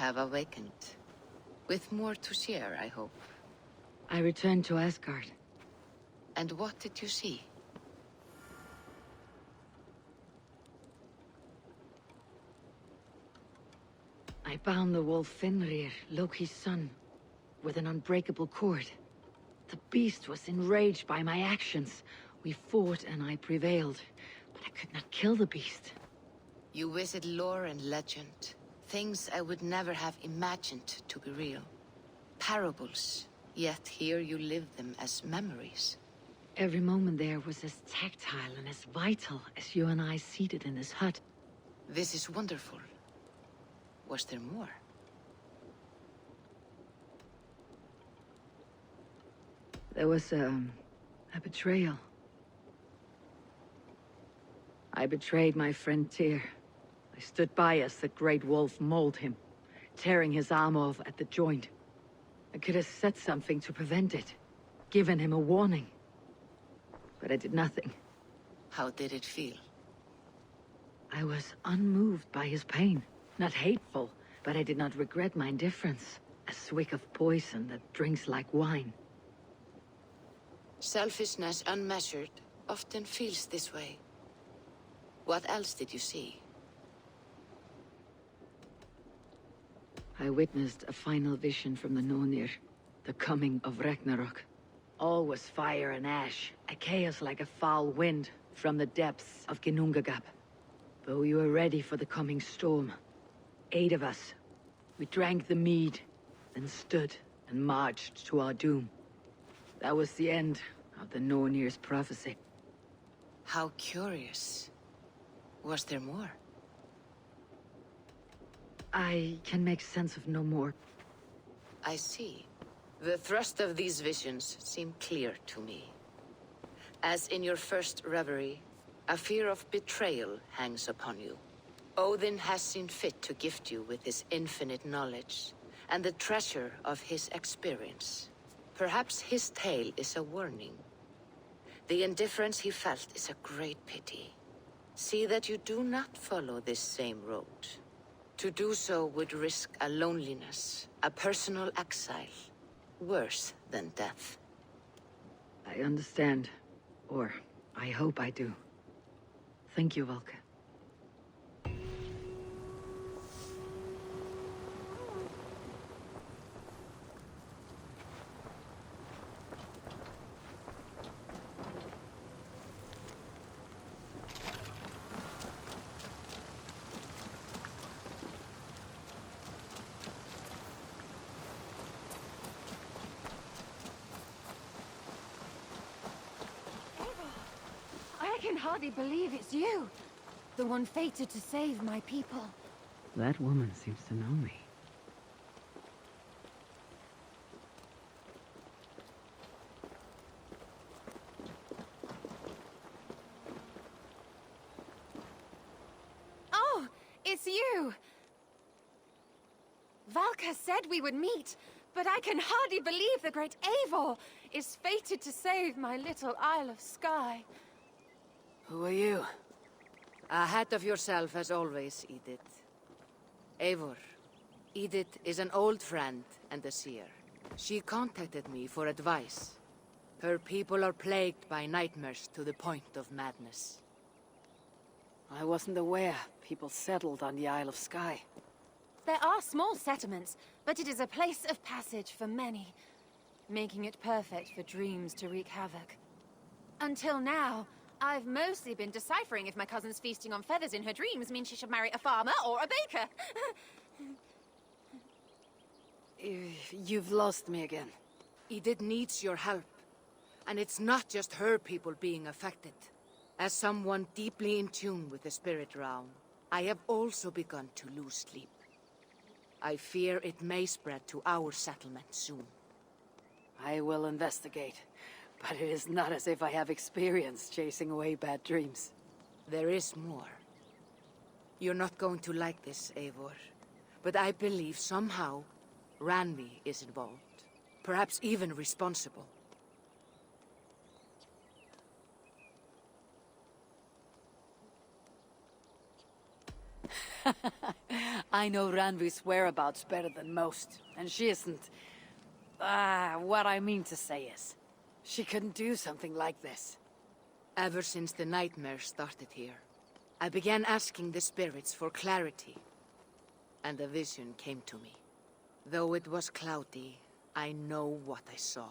have awakened. With more to share, I hope. I returned to Asgard. And what did you see? I bound the wolf Fenrir, Loki's son, with an unbreakable cord. The beast was enraged by my actions. We fought and I prevailed, but I could not kill the beast. You visit lore and legend. Things I would never have imagined to be real. Parables, yet here you live them as memories. Every moment there was as tactile and as vital as you and I seated in this hut. This is wonderful. Was there more? There was a betrayal. I betrayed my friend Tyr. I stood by as the great wolf mauled him, tearing his arm off at the joint. I could have said something to prevent it, given him a warning. But I did nothing. How did it feel? I was unmoved by his pain. Not hateful, but I did not regret my indifference. A swig of poison that drinks like wine. Selfishness unmeasured often feels this way. What else did you see? I witnessed a final vision from the Nornir, the coming of Ragnarok. All was fire and ash, a chaos like a foul wind from the depths of Ginnungagap. But we were ready for the coming storm. 8 of us. We drank the mead, then stood and marched to our doom. That was the end of the Nornir's prophecy. How curious. Was there more? I can make sense of no more. I see. The thrust of these visions seem clear to me. As in your first reverie, a fear of betrayal hangs upon you. Odin has seen fit to gift you with his infinite knowledge, and the treasure of his experience. Perhaps his tale is a warning. The indifference he felt is a great pity. See that you do not follow this same road. To do so would risk a loneliness, a personal exile, worse than death. I understand. Or, I hope I do. Thank you, Valka. I can hardly believe it's you. The one fated to save my people. That woman seems to know me. Oh, it's you! Valka said we would meet, but I can hardly believe the great Eivor is fated to save my little Isle of Skye. Who are you? Ahead of yourself as always, Edith. Eivor. Edith is an old friend and a seer. She contacted me for advice. Her people are plagued by nightmares to the point of madness. I wasn't aware people settled on the Isle of Skye. There are small settlements, but it is a place of passage for many, making it perfect for dreams to wreak havoc. Until now, I've mostly been deciphering if my cousin's feasting on feathers in her dreams means she should marry a farmer or a baker. You've lost me again. Edith needs your help. And it's not just her people being affected. As someone deeply in tune with the spirit realm, I have also begun to lose sleep. I fear it may spread to our settlement soon. I will investigate. But it is not as if I have experience chasing away bad dreams. There is more. You're not going to like this, Eivor. But I believe somehow Randvi is involved. Perhaps even responsible. I know Ranvi's whereabouts better than most, and she isn't... what I mean to say is, she couldn't do something like this. Ever since the nightmare started here, I began asking the spirits for clarity, and a vision came to me. Though it was cloudy, I know what I saw.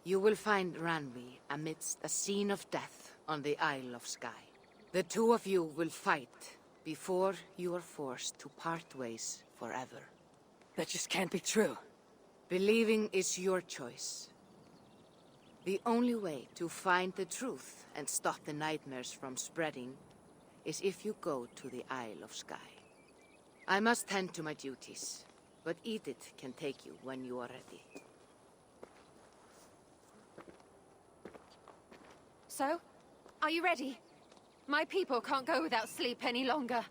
You will find Ranvi amidst a scene of death on the Isle of Skye. The two of you will fight before you are forced to part ways forever. That just can't be true. Believing is your choice. The only way to find the truth and stop the nightmares from spreading is if you go to the Isle of Skye. I must tend to my duties, but Edith can take you when you are ready. So, are you ready? My people can't go without sleep any longer.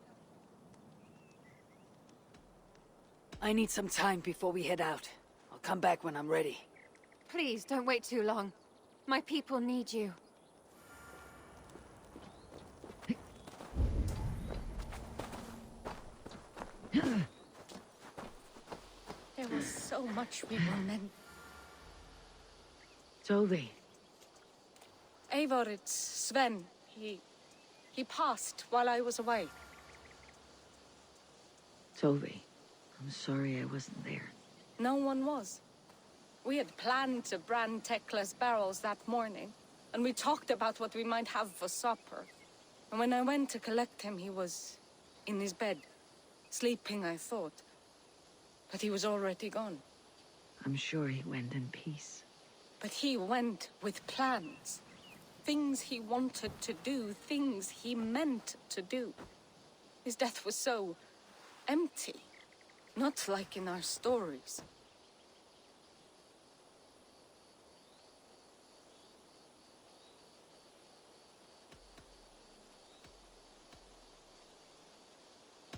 I need some time before we head out. I'll come back when I'm ready. Please, don't wait too long. My people need you. There was so much we were meant. Toby. Eivor, it's Sven. He passed while I was away. Toby. I'm sorry I wasn't there. No one was. We had planned to brand Tekla's barrels that morning, and we talked about what we might have for supper. And when I went to collect him, he was in his bed. Sleeping, I thought. But he was already gone. I'm sure he went in peace. But he went with plans. Things he wanted to do, things he meant to do. His death was so empty. Not like in our stories.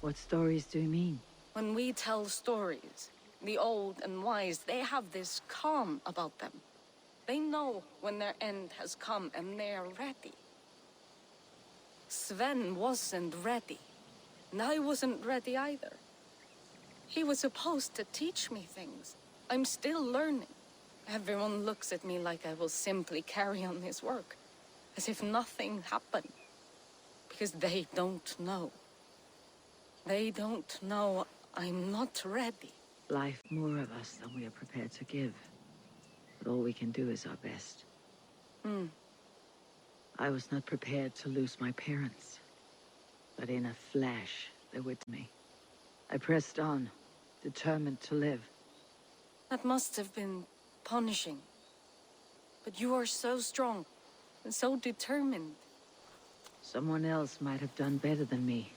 What stories do you mean? When we tell stories, the old and wise, they have this calm about them. They know when their end has come and they're ready. Sven wasn't ready, and I wasn't ready either. He was supposed to teach me things. I'm still learning. Everyone looks at me like I will simply carry on his work, as if nothing happened. Because they don't know. They don't know I'm not ready. Life more of us than we are prepared to give. But all we can do is our best. I was not prepared to lose my parents. But in a flash, they were with me. I pressed on, determined to live. That must have been punishing. But you are so strong, and so determined. Someone else might have done better than me,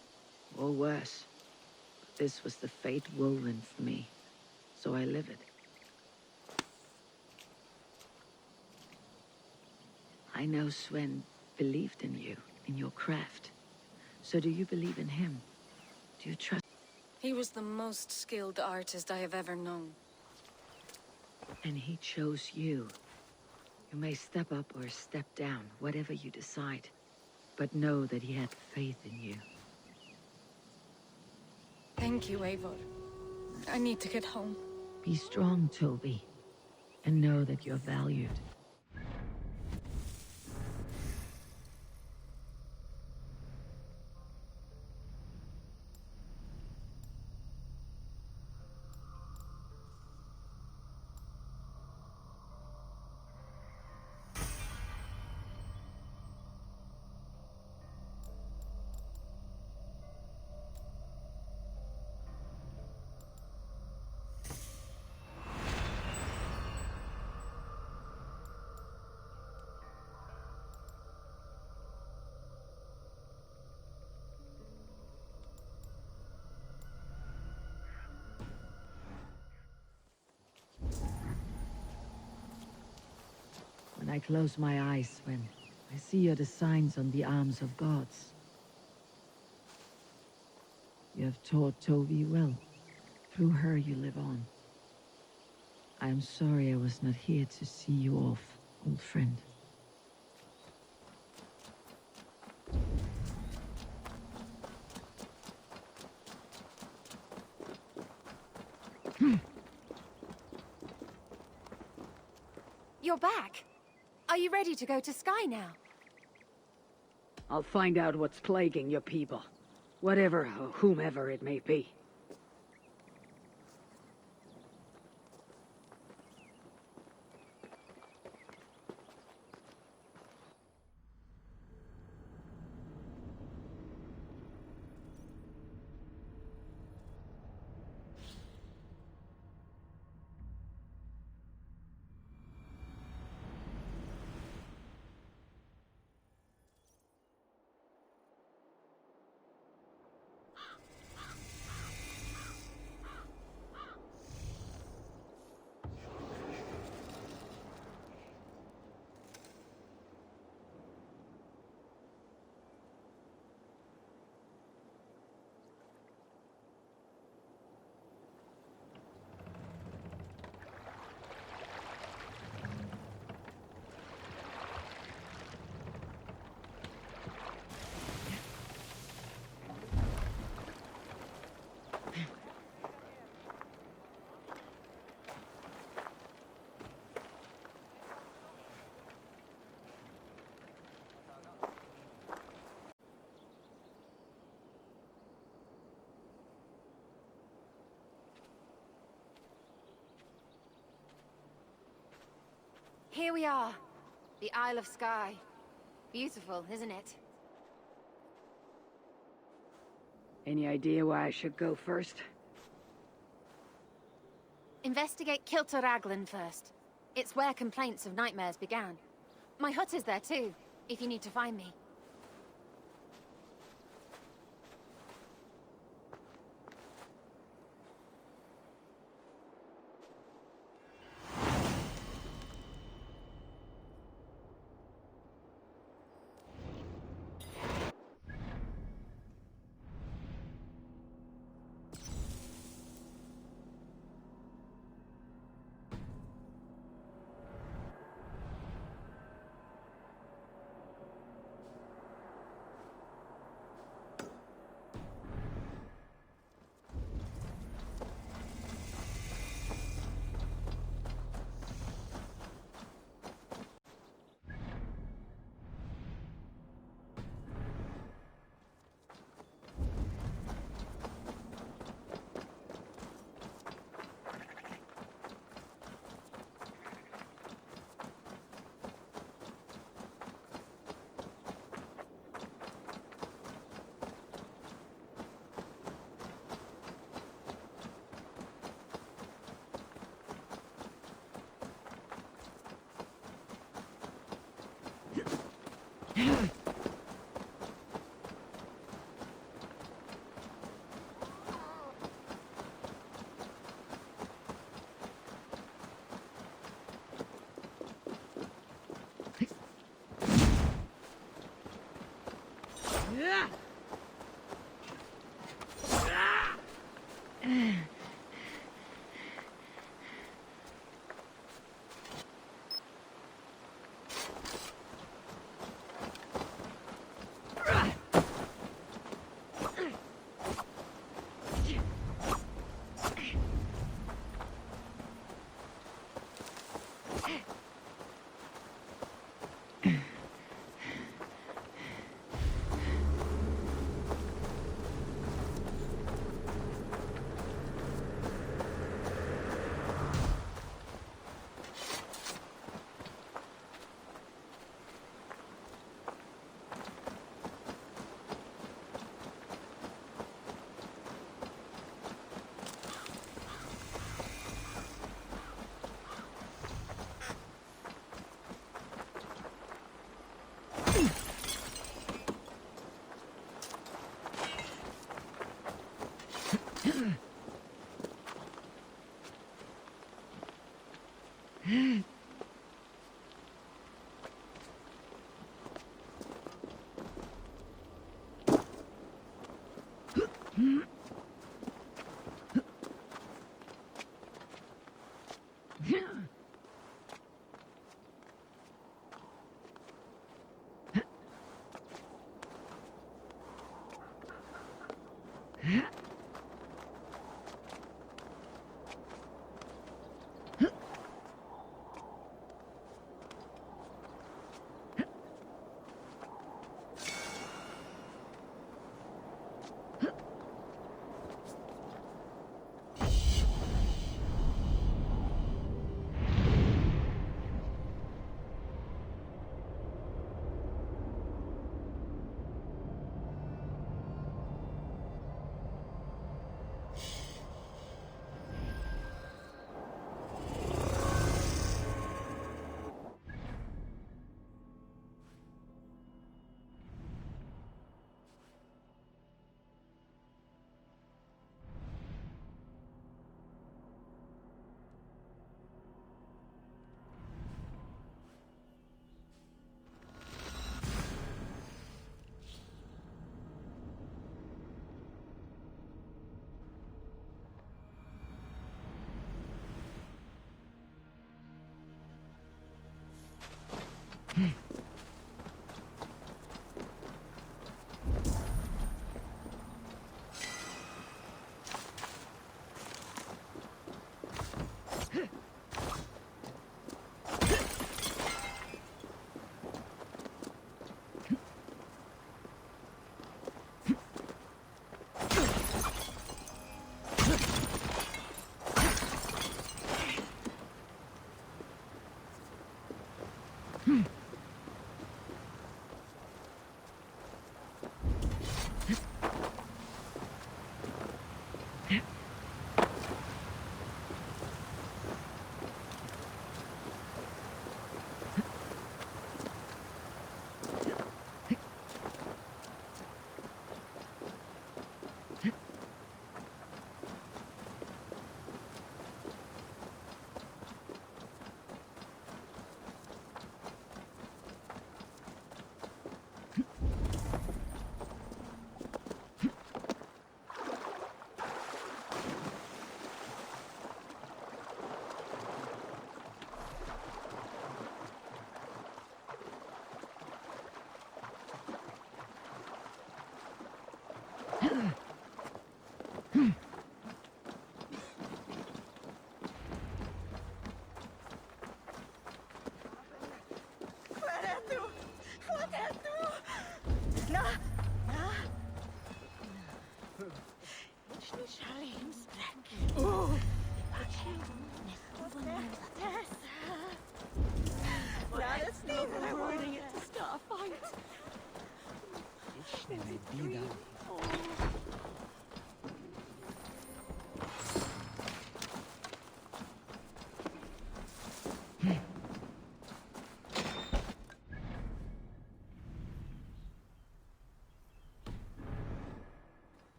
or worse. But this was the fate woven for me, so I live it. I know Sven believed in you, in your craft. So do you believe in him? Do you trust? He was the most skilled artist I have ever known. And he chose you. You may step up or step down, whatever you decide. But know that he had faith in you. Thank you, Eivor. I need to get home. Be strong, Toby. And know that you're valued. When I close my eyes, Sven, I see the signs on the arms of gods. You have taught Toby well. Through her you live on. I am sorry I was not here to see you off, old friend. you're back. Are you ready to go to Sky now? I'll find out what's plaguing your people. Whatever or whomever it may be. Here we are. The Isle of Skye. Beautiful, isn't it? Any idea why I should go first? Investigate Kilter Raglan first. It's where complaints of nightmares began. My hut is there too, if you need to find me.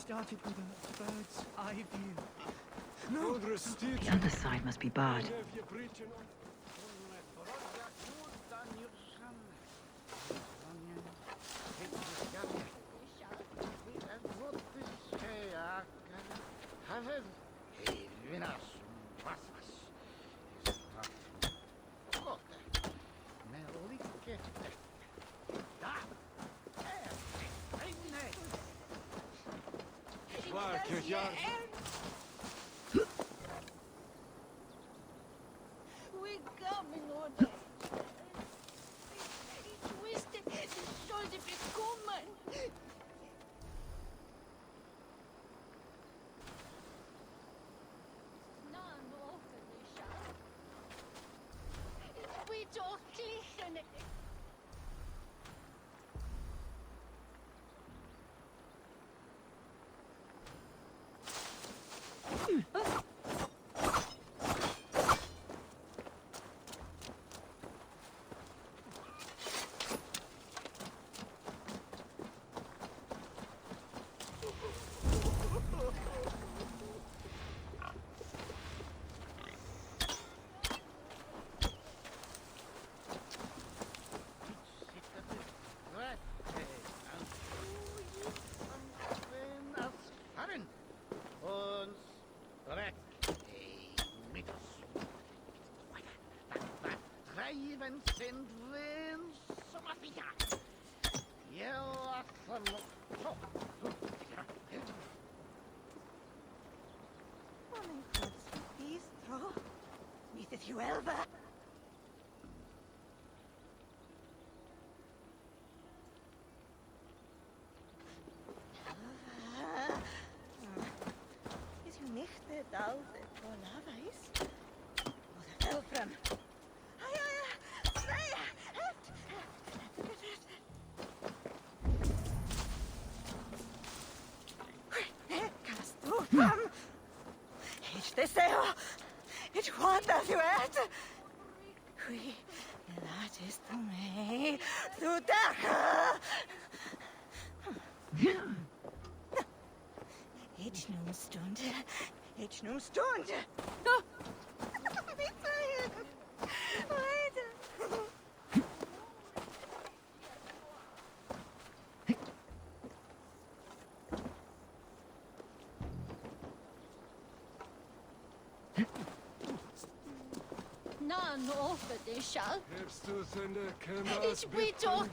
Started with a bird's eye view. The underside must be barred. Deseo, ich wandert du et. Qui latest du me, du dache. Ich nun Stunde, ich nun Stunde. nan åfödishal. Herstuzende kemas Ich bin doch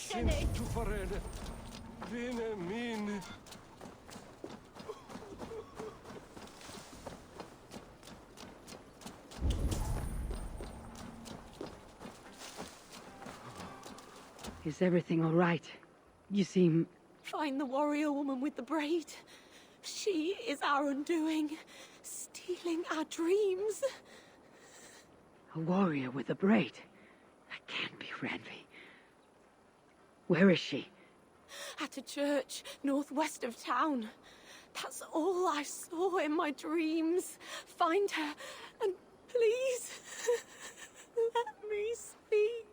sind nicht. zu verreden. Vine min. Is everything all right? You seem... Find the warrior woman with the braid. She is our undoing, stealing our dreams. a warrior with a braid. That can't be Ranvi. Where is she? At a church northwest of town. That's all I saw in my dreams. Find her, and please, let me sleep.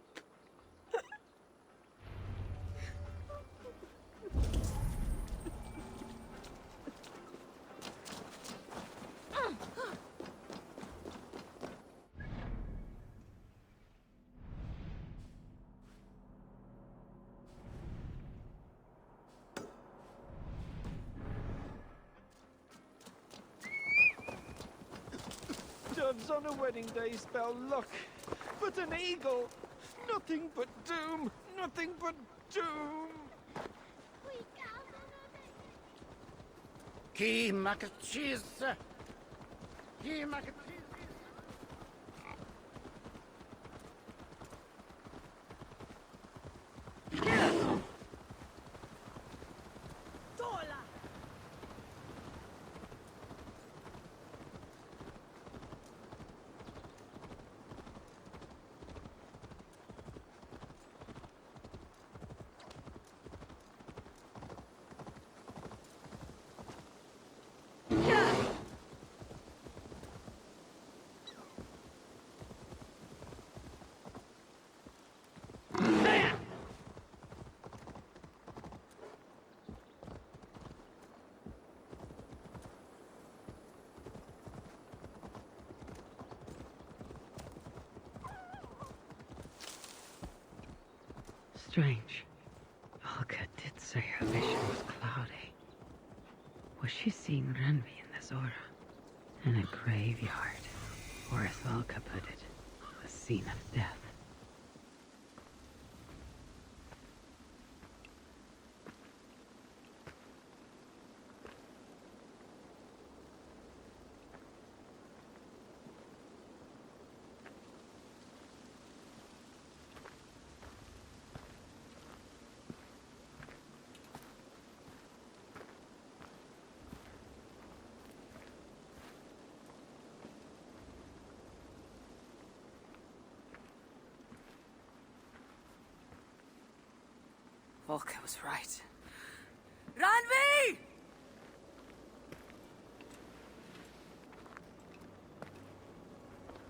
Doves on a wedding day spell luck, but an eagle, nothing but doom, nothing but doom. Ki makachis. Ki makachis. Strange. Olga did say her vision was cloudy. Was she seeing Ranvi in this aura? In a graveyard, or as Volka put it, a scene of death. Volka was right. Ranvi!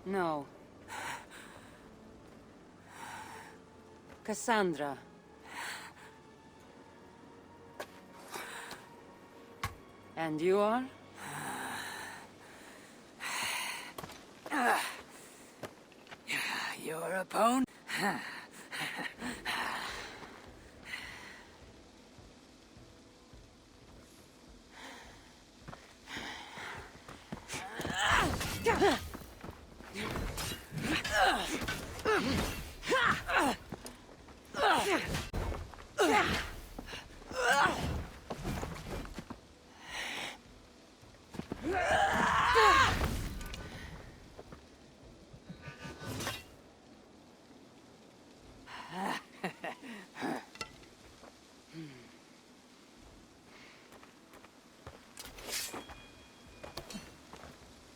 No. Cassandra. And you are? Your opponent?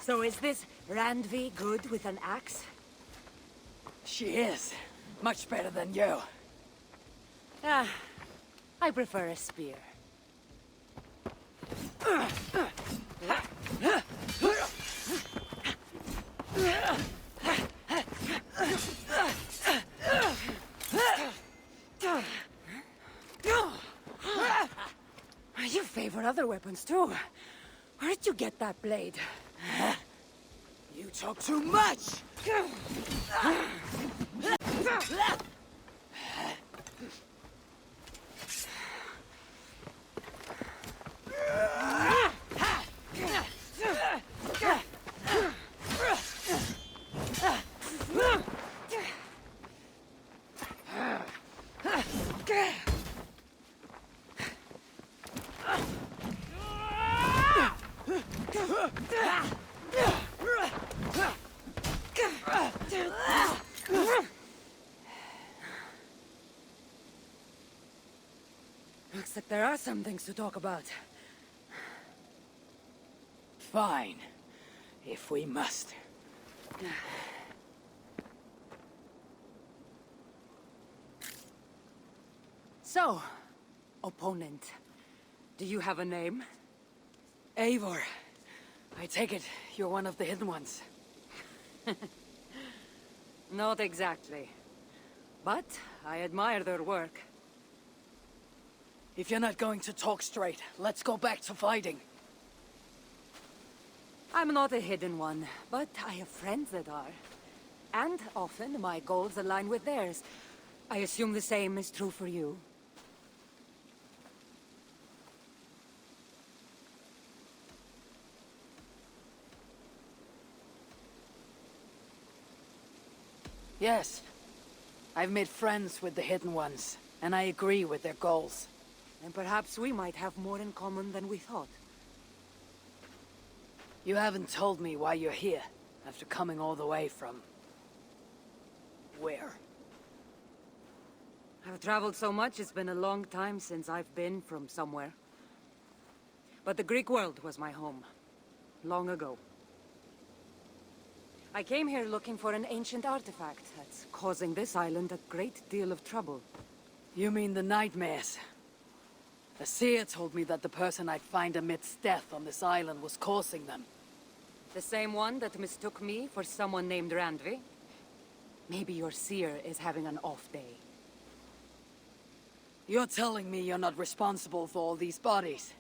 So is this Ranvi good with an axe? She is. Much better than you. Ah, I prefer a spear. You favor other weapons too. Where did you get that blade? You talk too much! Looks like there are some things to talk about. Fine. If we must. So, opponent, do you have a name? Eivor. I take it you're one of the hidden ones. Not exactly. But I admire their work. If you're not going to talk straight, let's go back to fighting. I'm not a hidden one, but I have friends that are. And often my goals align with theirs. I assume the same is true for you. Yes. I've made friends with the Hidden Ones, and I agree with their goals. And perhaps we might have more in common than we thought. You haven't told me why you're here, after coming all the way from... where? I've traveled so much, it's been a long time since I've been from somewhere. But the Greek world was my home, long ago. I came here looking for an ancient artifact that's causing this island a great deal of trouble. You mean the nightmares? A seer told me that the person I'd find amidst death on this island was causing them. The same one that mistook me for someone named Randvi? Maybe your seer is having an off day. You're telling me you're not responsible for all these bodies?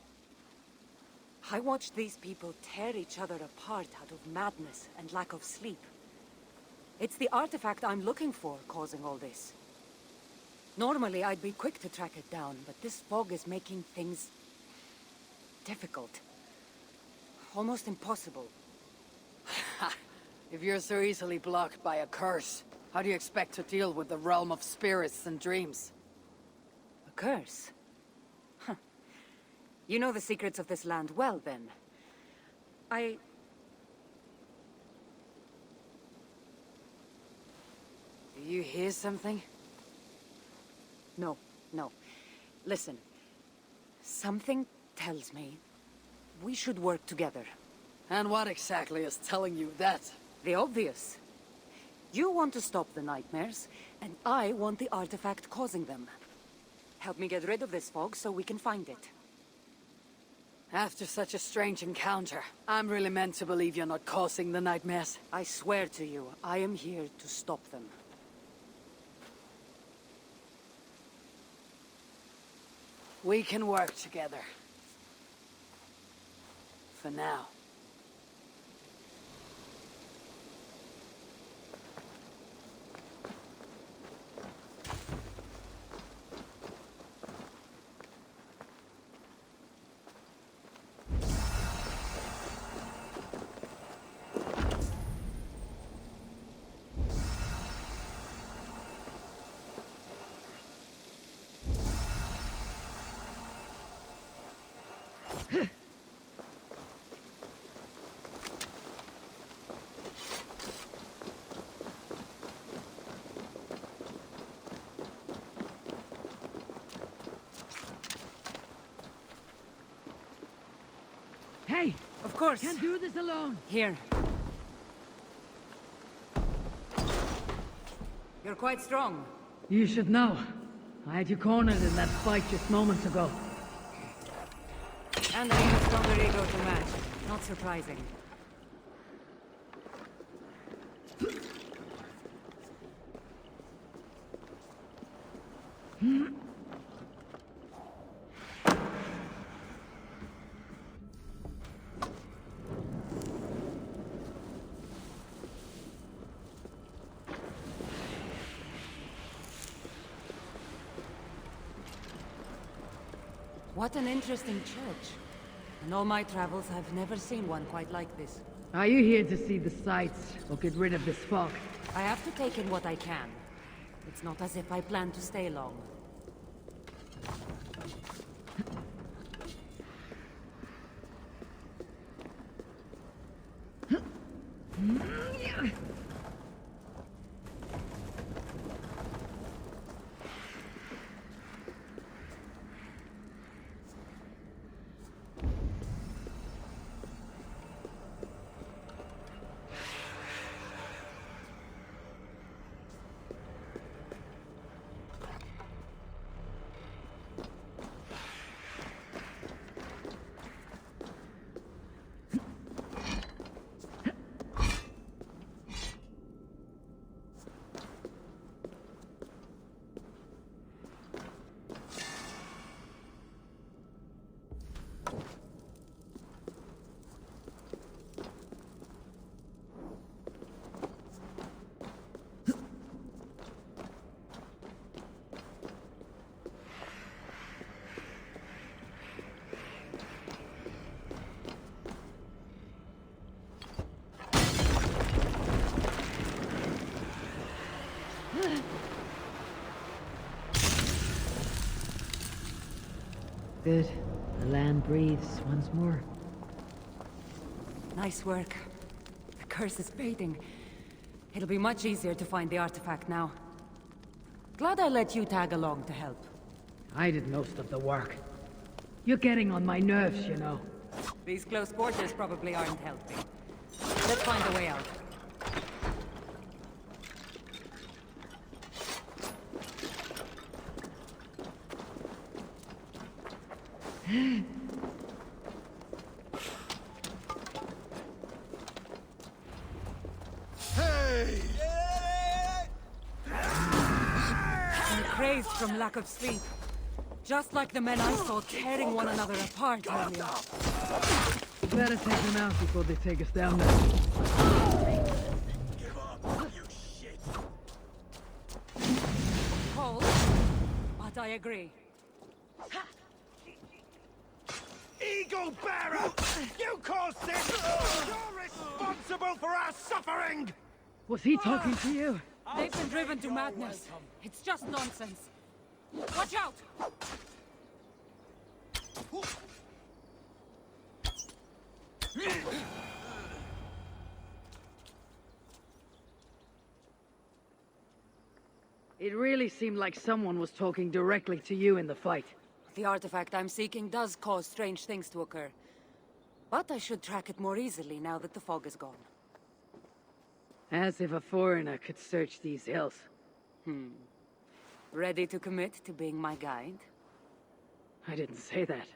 I watched these people tear each other apart out of madness and lack of sleep. It's the artifact I'm looking for causing all this. Normally, I'd be quick to track it down, but this fog is making things... difficult. Almost impossible. If you're so easily blocked by a curse, how do you expect to deal with the realm of spirits and dreams? A curse? Huh. You know the secrets of this land well, then. Do you hear something? No, no. Listen. Something tells me we should work together. And what exactly is telling you that? The obvious. You want to stop the nightmares, and I want the artifact causing them. Help me get rid of this fog so we can find it. After such a strange encounter, I'm really meant to believe you're not causing the nightmares. I swear to you, I am here to stop them. We can work together. For now. Hey! Of course. Can't do this alone! Here. You're quite strong. You should know. I had you cornered in that fight just moments ago. And I have a stronger ego to match. Not surprising. What an interesting church. In all my travels, I've never seen one quite like this. Are you here to see the sights, or get rid of this fog? I have to take in what I can. It's not as if I plan to stay long. Good. The land breathes once more. Nice work. The curse is fading. It'll be much easier to find the artifact now. Glad I let you tag along to help. I did most of the work. You're getting on my nerves, you know. These close quarters probably aren't helping. Let's find a way out. I'm crazed from lack of sleep. Just like the men I saw tearing one another apart earlier. Better take them out before they take us down there. Give up, you shit! Cold, but I agree. Eagle Bearer! You caused this! You're responsible for our suffering! Was he talking to you? They've been driven to madness. It's just nonsense. Watch out! It really seemed like someone was talking directly to you in the fight. The artifact I'm seeking does cause strange things to occur. But I should track it more easily now that the fog is gone. As if a foreigner could search these hills. Ready to commit to being my guide? I didn't say that.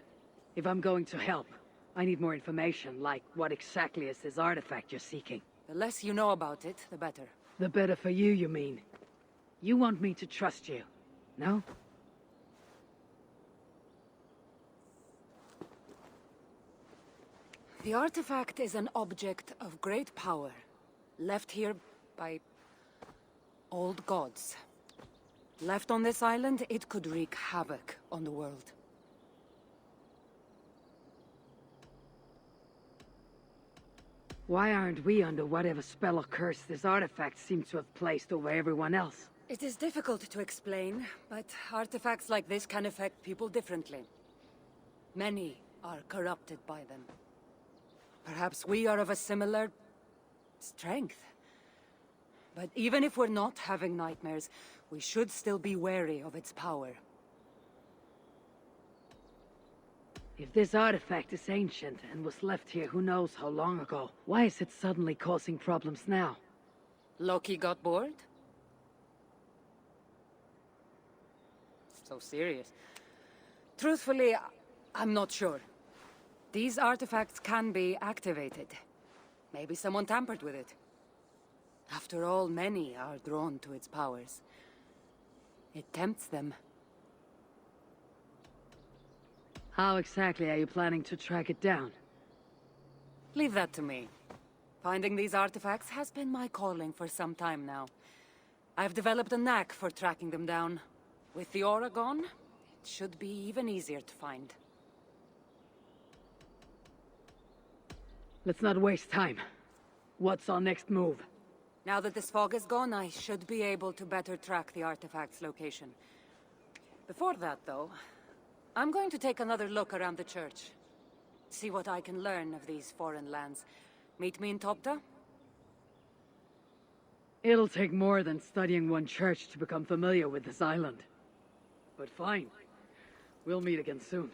If I'm going to help, I need more information, like what exactly is this artifact you're seeking? The less you know about it, the better. The better for you, you mean? You want me to trust you, no? The artifact is an object of great power, left here by old gods. Left on this island, it could wreak havoc on the world. Why aren't we under whatever spell or curse this artifact seems to have placed over everyone else? It is difficult to explain, but artifacts like this can affect people differently. Many are corrupted by them. Perhaps we are of a similar strength. But even if we're not having nightmares, we should still be wary of its power. If this artifact is ancient and was left here who knows how long ago, why is it suddenly causing problems now? Loki got bored? So serious. Truthfully, I'm not sure. These artifacts can be activated. Maybe someone tampered with it. After all, many are drawn to its powers. It tempts them. How exactly are you planning to track it down? Leave that to me. Finding these artifacts has been my calling for some time now. I've developed a knack for tracking them down. With the aura gone, it should be even easier to find. Let's not waste time. What's our next move? Now that this fog is gone, I should be able to better track the artifact's location. Before that, though, I'm going to take another look around the church. See what I can learn of these foreign lands. Meet me in Topta? It'll take more than studying one church to become familiar with this island. But fine. We'll meet again soon.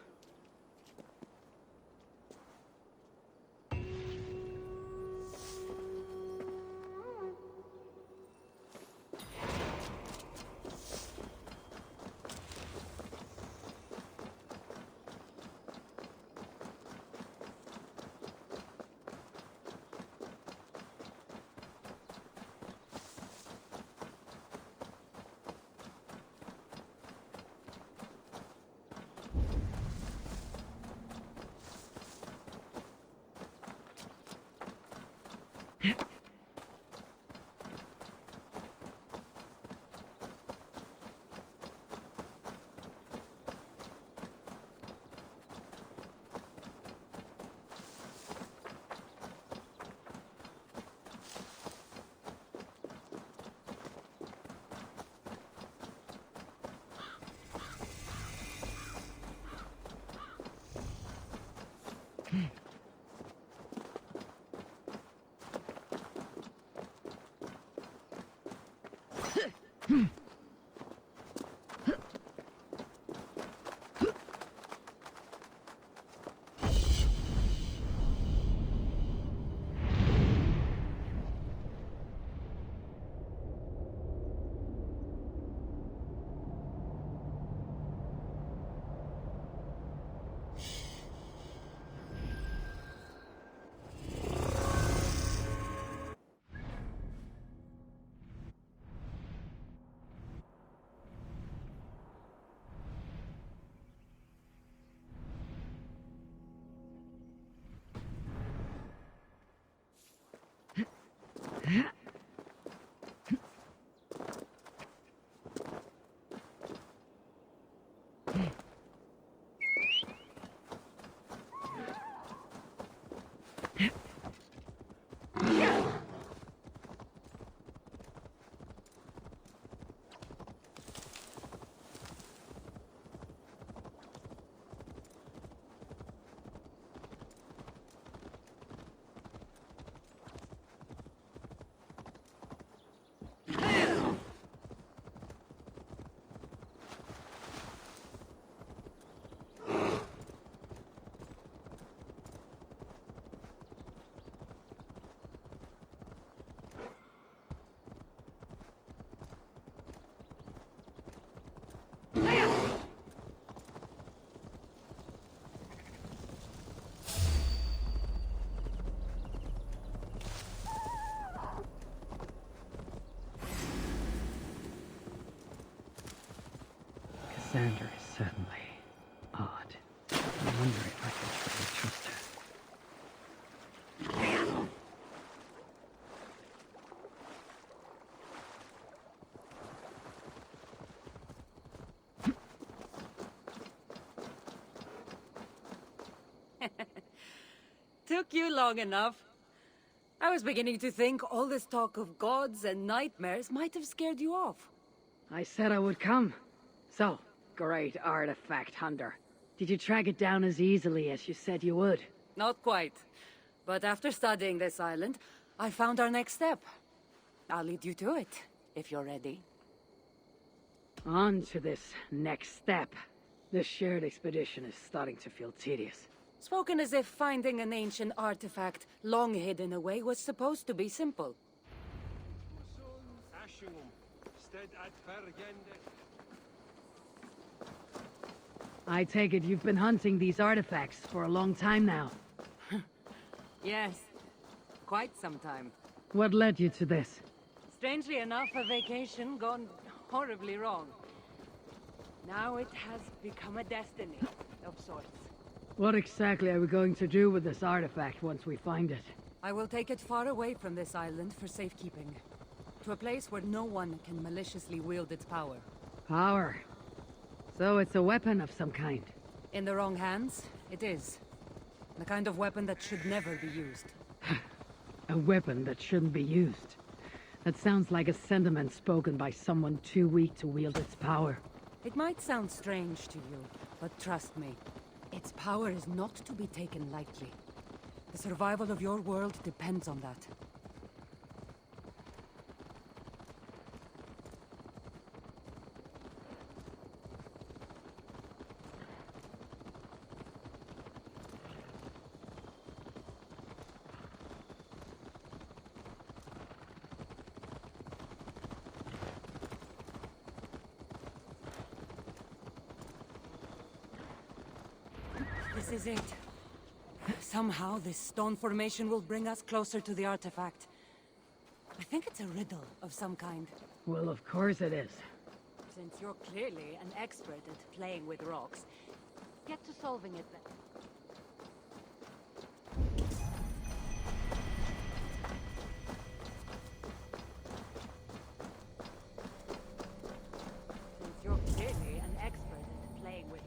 Cassandra is certainly odd. I wonder if I can truly trust her. Took you long enough. I was beginning to think all this talk of gods and nightmares might have scared you off. I said I would come. So, great artifact hunter. Did you track it down as easily as you said you would? Not quite. But after studying this island, I found our next step. I'll lead you to it, if you're ready. On to this next step. This shared expedition is starting to feel tedious. Spoken as if finding an ancient artifact long hidden away was supposed to be simple. I take it you've been hunting these artifacts for a long time now. Yes, quite some time. What led you to this? Strangely enough, a vacation gone horribly wrong. Now it has become a destiny of sorts. What exactly are we going to do with this artifact once we find it? I will take it far away from this island for safekeeping. To a place where no one can maliciously wield its power. Power. So it's a weapon of some kind. In the wrong hands, it is. The kind of weapon that should never be used. A weapon that shouldn't be used. That sounds like a sentiment spoken by someone too weak to wield its power. It might sound strange to you, but trust me. Its power is not to be taken lightly. The survival of your world depends on that. This is it. Somehow, this stone formation will bring us closer to the artifact. I think it's a riddle of some kind. Well, of course it is. Since you're clearly an expert at playing with rocks, get to solving it then. Since you're clearly an expert at playing with...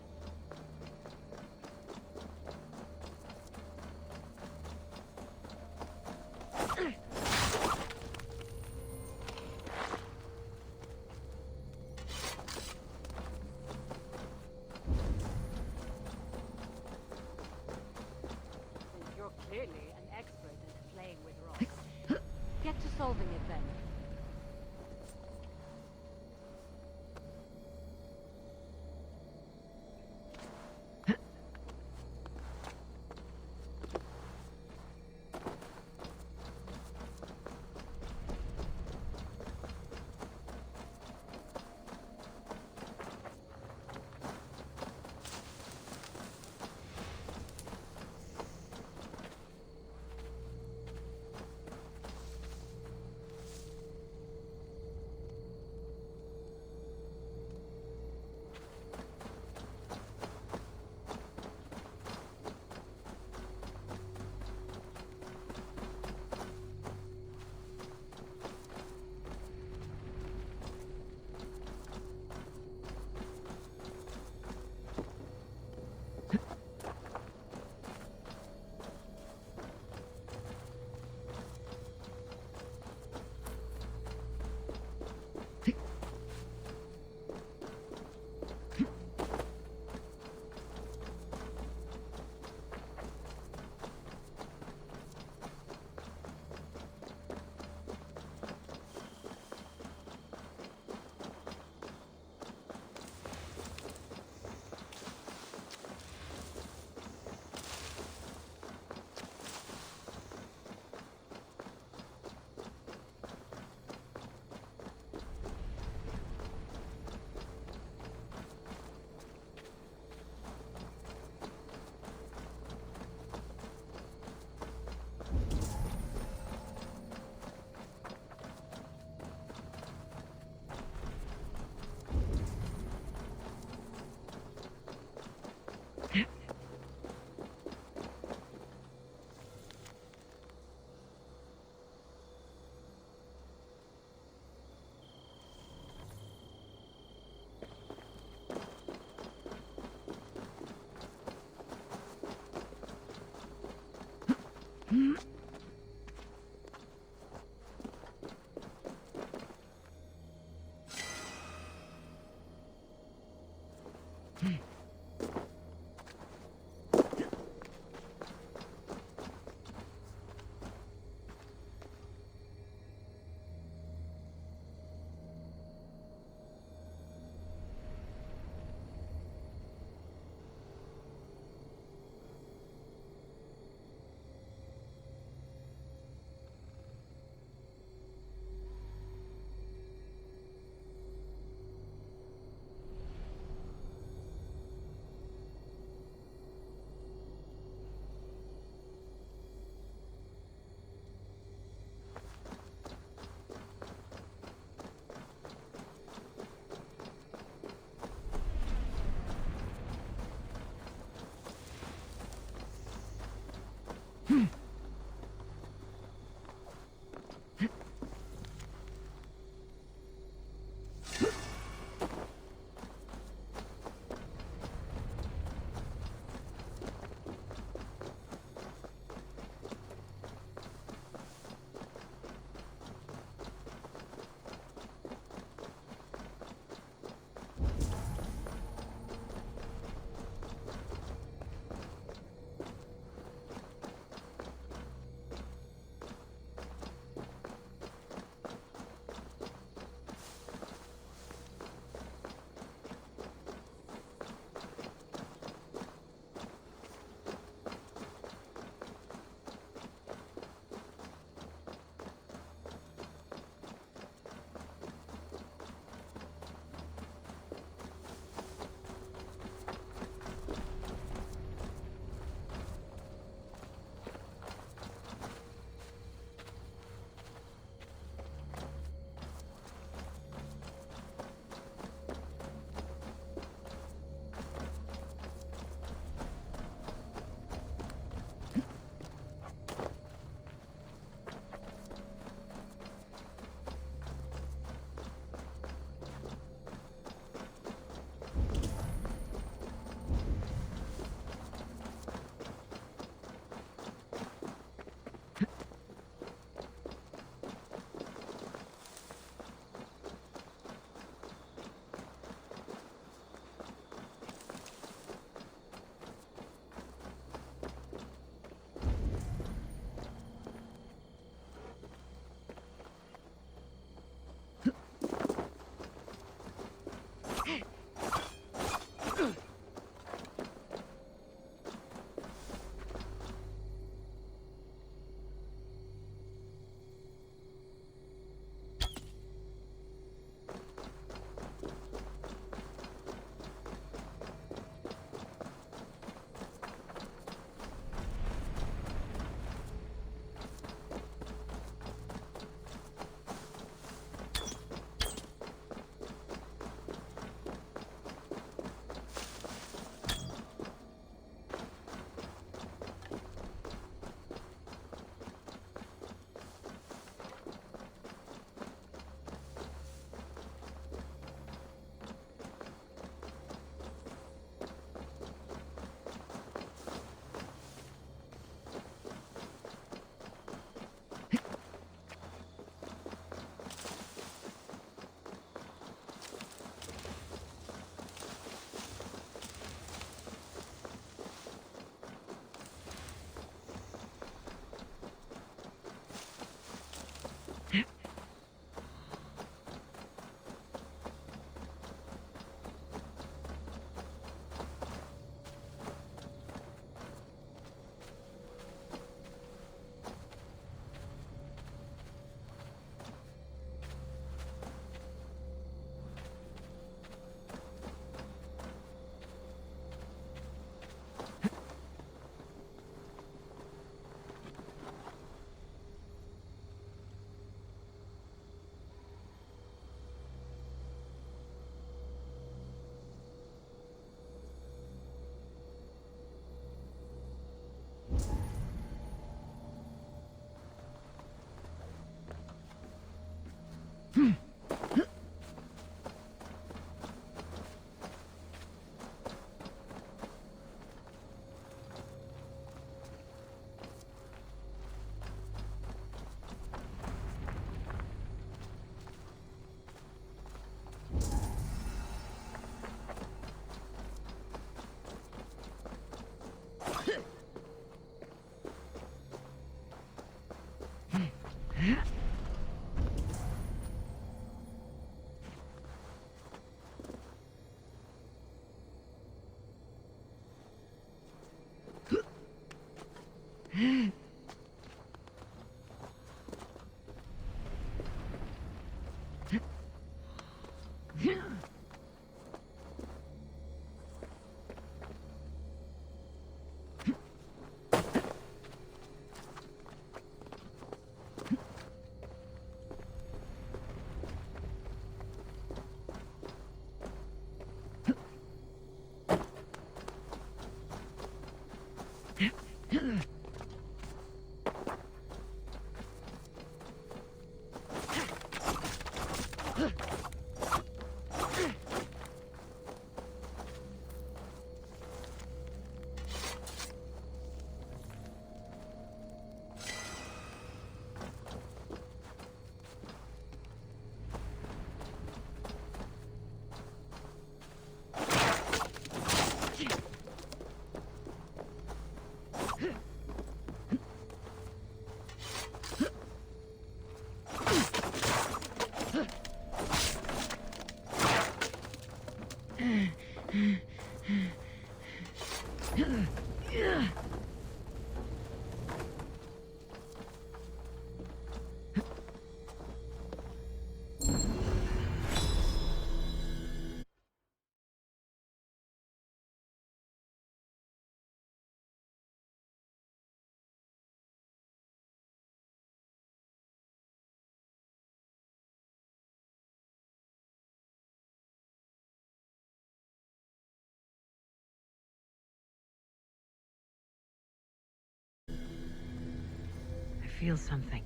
I feel something.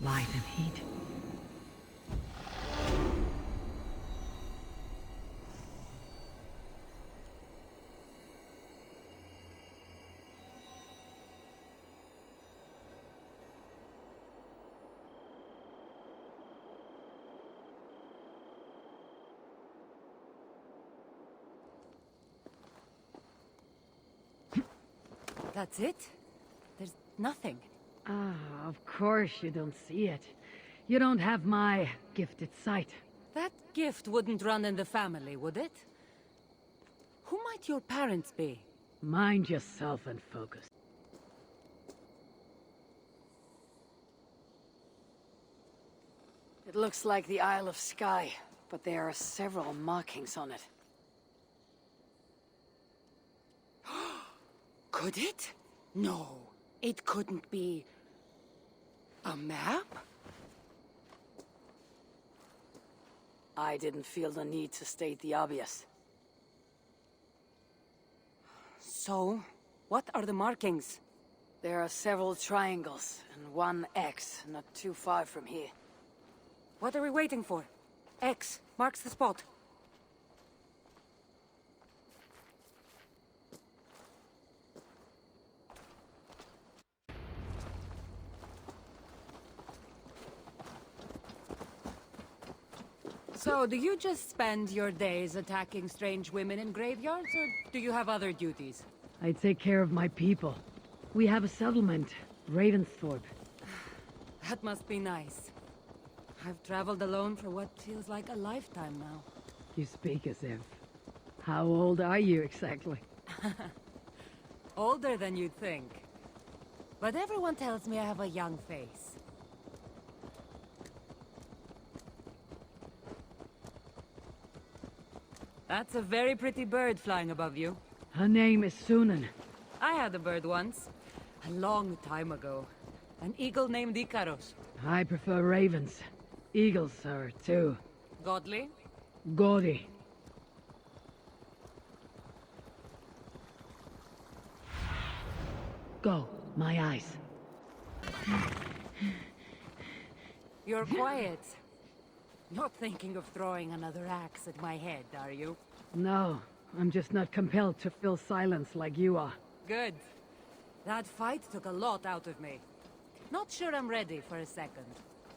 Light and heat. That's it? There's nothing. Ah, of course you don't see it. You don't have my gifted sight. That gift wouldn't run in the family, would it? Who might your parents be? Mind yourself and focus. It looks like the Isle of Skye, but there are several markings on it. Could it? No, it couldn't be... a map? I didn't feel the need to state the obvious. So, what are the markings? There are several triangles and one X not too far from here. What are we waiting for? X marks the spot. So, do you just spend your days attacking strange women in graveyards, or do you have other duties? I take care of my people. We have a settlement, Ravensthorpe. That must be nice. I've traveled alone for what feels like a lifetime now. You speak as if. How old are you exactly? Older than you'd think. But everyone tells me I have a young face. That's a very pretty bird flying above you. Her name is Sunan. I had a bird once. A long time ago. An eagle named Ikaros. I prefer ravens. Eagles are too Godly? gaudy. Go, my eyes. You're quiet. Not thinking of throwing another axe at my head, are you? No, I'm just not compelled to fill silence like you are. Good. That fight took a lot out of me. Not sure I'm ready for a second.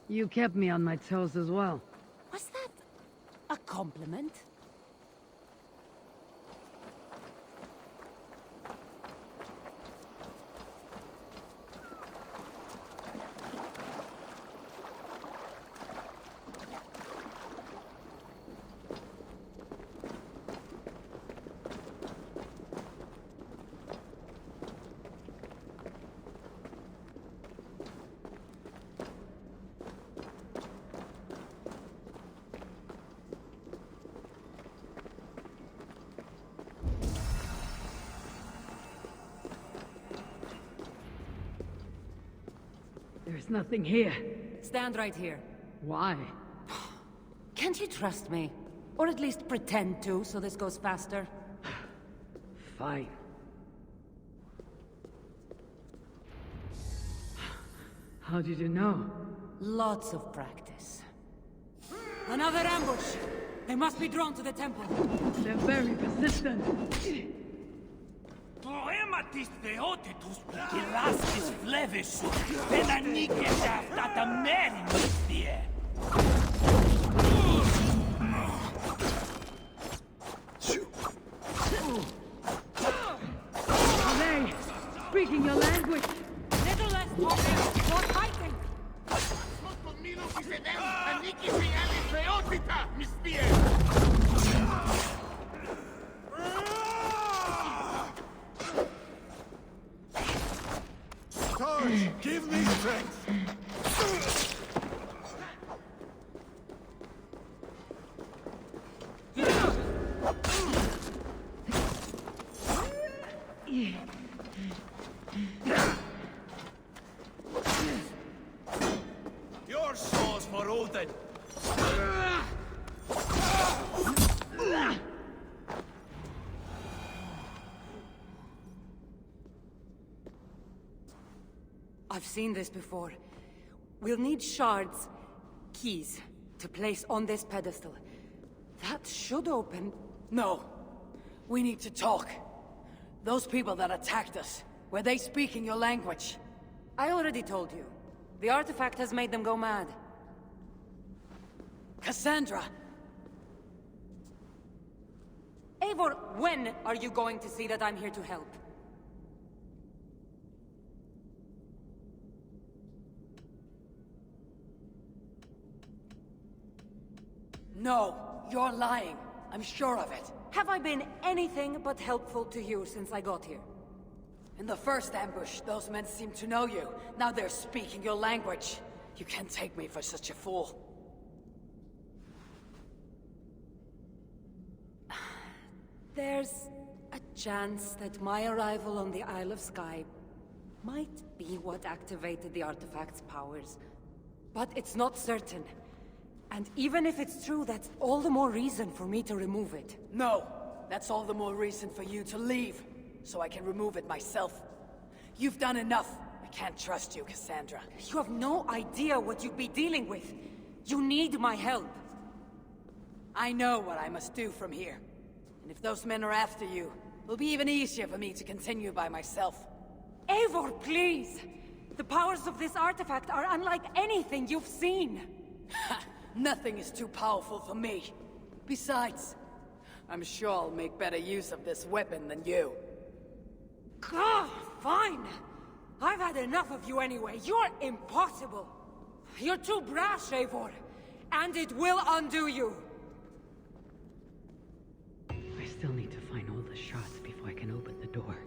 You kept me on my toes as well. Was that a compliment? nothing here. Stand right here. Why? Can't you trust me? Or at least pretend to, so this goes faster? Fine. How did you know? Lots of practice. Another ambush! They must be drawn to the temple. They're very persistent. Poematis theotitus iraskis flevis, penanikes aftata merimistie. Are they speaking your language? Little less talking, more fighting! Torch, give me strength! Your soul's for Odin! I've seen this before. We'll need shards, keys, to place on this pedestal. That should open... No. We need to talk. Those people that attacked us, were they speaking your language? I already told you. The artifact has made them go mad. Cassandra! Eivor, when are you going to see that I'm here to help? No, you're lying. I'm sure of it. Have I been anything but helpful to you since I got here? In the first ambush, those men seemed to know you. Now they're speaking your language. You can't take me for such a fool. There's a chance that my arrival on the Isle of Skye might be what activated the artifact's powers. But it's not certain. And even if it's true, that's all the more reason for me to remove it. No, that's all the more reason for you to leave, so I can remove it myself. You've done enough. I can't trust you, Cassandra. You have no idea what you'd be dealing with. You need my help. I know what I must do from here. And if those men are after you, it'll be even easier for me to continue by myself. Eivor, please! The powers of this artifact are unlike anything you've seen. Nothing is too powerful for me. Besides, I'm sure I'll make better use of this weapon than you. Fine! I've had enough of you anyway. You're impossible! You're too brash, Eivor. And it will undo you! I still need to find all the shards before I can open the door.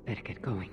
Better get going.